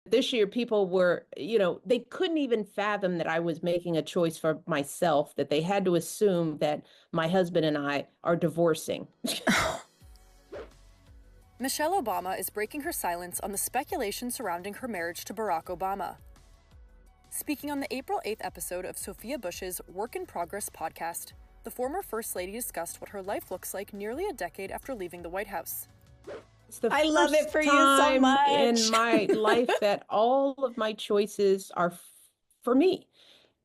This year, people were, they couldn't even fathom that I was making a choice for myself, that they had to assume that my husband and I are divorcing. Michelle Obama is breaking her silence on the speculation surrounding her marriage to Barack Obama. Speaking on the April 8th episode of Sophia Bush's Work in Progress podcast, the former First Lady discussed what her life looks like nearly a decade after leaving the White House. It's the I love it for you so time much. in my life that all of my choices are for me.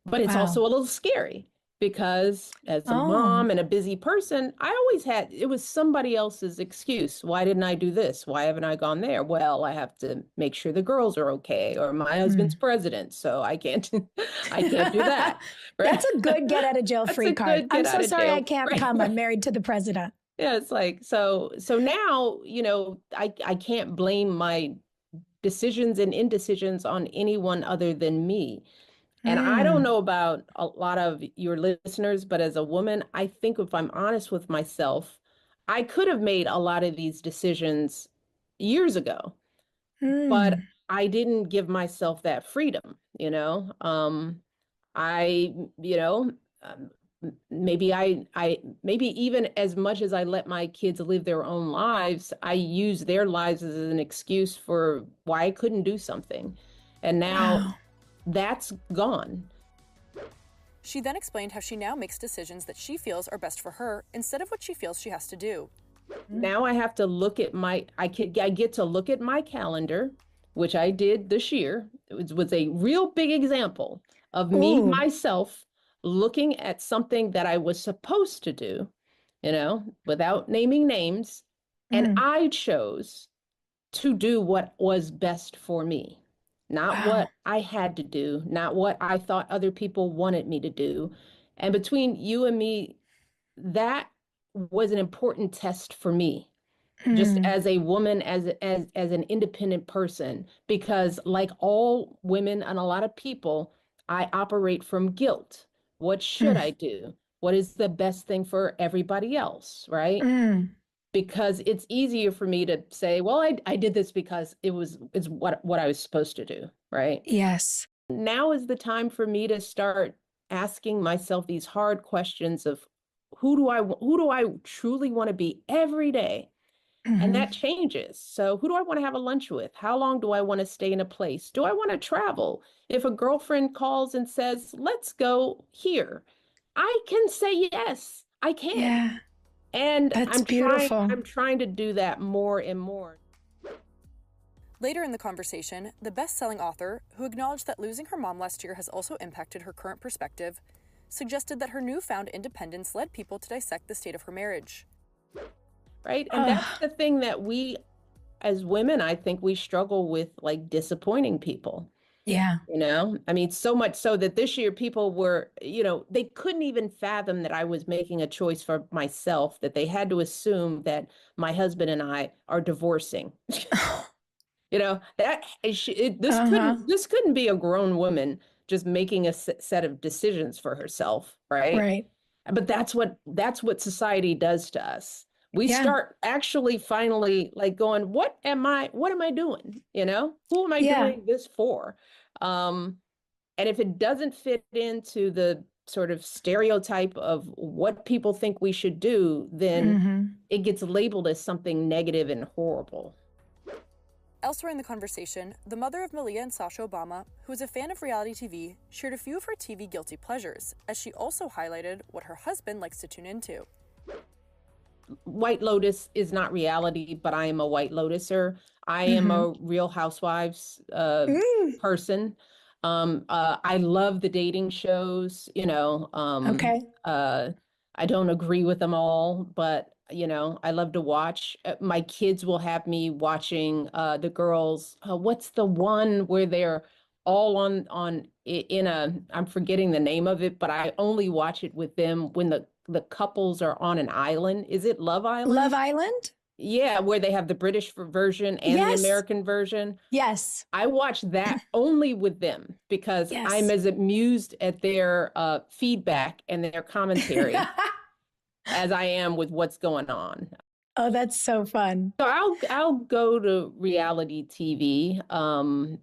But it's Wow. also a little scary because as a mom and a busy person, I always had, it was somebody else's excuse. Why didn't I do this? Why haven't I gone there? Well, I have to make sure the girls are okay, or my husband's president, so I can't do that. Right? That's a good get out of jail free card. I'm so sorry I can't come. I'm married to the president. Yeah, it's like, so now, I can't blame my decisions and indecisions on anyone other than me. And I don't know about a lot of your listeners, but as a woman, I think if I'm honest with myself, I could have made a lot of these decisions years ago, but I didn't give myself that freedom, I, maybe maybe even as much as I let my kids live their own lives, I use their lives as an excuse for why I couldn't do something. And now that's gone. She then explained how she now makes decisions that she feels are best for her instead of what she feels she has to do. Now I have to look at I get to look at my calendar, which I did this year. It was a real big example of me, myself, looking at something that I was supposed to do, without naming names. And I chose to do what was best for me, not what I had to do, not what I thought other people wanted me to do. And between you and me, that was an important test for me, just as a woman, as an independent person, because like all women and a lot of people, I operate from guilt. What should I do? What is the best thing for everybody else, right? Because it's easier for me to say, well, I did this because it's what I was supposed to do, right? Yes. Now is the time for me to start asking myself these hard questions of who do I truly want to be every day? And that changes. So who do I want to have a lunch with? How long do I want to stay in a place? Do I want to travel? If a girlfriend calls and says, let's go here, I can say yes, I can. Yeah. And That's beautiful. I'm trying to do that more and more. Later in the conversation, the best-selling author, who acknowledged that losing her mom last year has also impacted her current perspective, suggested that her newfound independence led people to dissect the state of her marriage. Right? And that's the thing that we, as women, I think we struggle with, like disappointing people. Yeah. I mean, so much so that this year people were, they couldn't even fathom that I was making a choice for myself, that they had to assume that my husband and I are divorcing. This couldn't be a grown woman just making a set of decisions for herself, right? Right. But that's what society does to us. We start actually finally like going, what am I doing? Who am I doing this for? And if it doesn't fit into the sort of stereotype of what people think we should do, then it gets labeled as something negative and horrible. Elsewhere in the conversation, the mother of Malia and Sasha Obama, who is a fan of reality TV, shared a few of her TV guilty pleasures, as she also highlighted what her husband likes to tune into. White Lotus is not reality, but I am a White Lotuser. I am a Real Housewives person. I love the dating shows, I don't agree with them all, but I love to watch. My kids will have me watching the girls. What's the one where they're all I'm forgetting the name of it, but I only watch it with them when the couples are on an island. Is it Love Island? Love Island? Yeah, where they have the British version and the American version. Yes. I watch that only with them because I'm as amused at their feedback and their commentary as I am with what's going on. Oh, that's so fun. So I'll go to reality TV.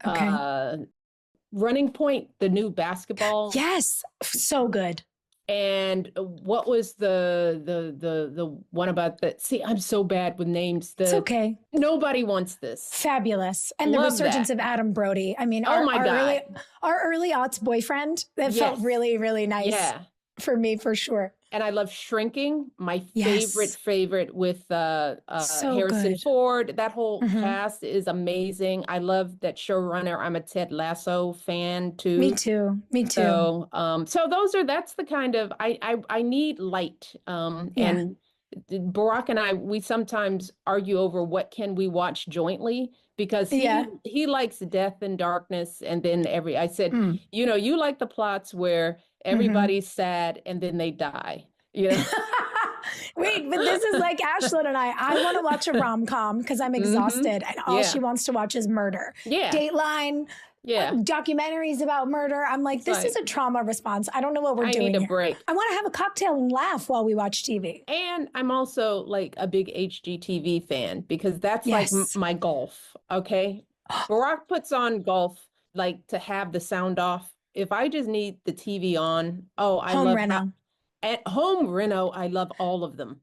Okay. Running Point, the new basketball. Yes, so good. And what was the one about that? See, I'm so bad with names. It's okay. Nobody Wants This. Fabulous. And the resurgence of Adam Brody. I mean, our early aughts boyfriend. That felt really, really nice for me, for sure. And I love Shrinking, my favorite with Harrison Ford. That whole cast is amazing. I love that showrunner. I'm a Ted Lasso fan too. Me too. So that's the kind of, I need light. And Barack and I, we sometimes argue over what can we watch jointly, because he likes Death and Darkness. And then I said, you like the plots where everybody's sad and then they die. Wait, but this is like Ashlyn and I want to watch a rom-com because I'm exhausted and all she wants to watch is murder. Dateline, documentaries about murder. I'm like, this is a trauma response. I don't know what we're doing. I need a break. I want to have a cocktail and laugh while we watch TV. And I'm also like a big HGTV fan because that's like my golf. Okay. Barack puts on golf like to have the sound off. If I just need the TV on, I love Reno. At Home Reno, I love all of them.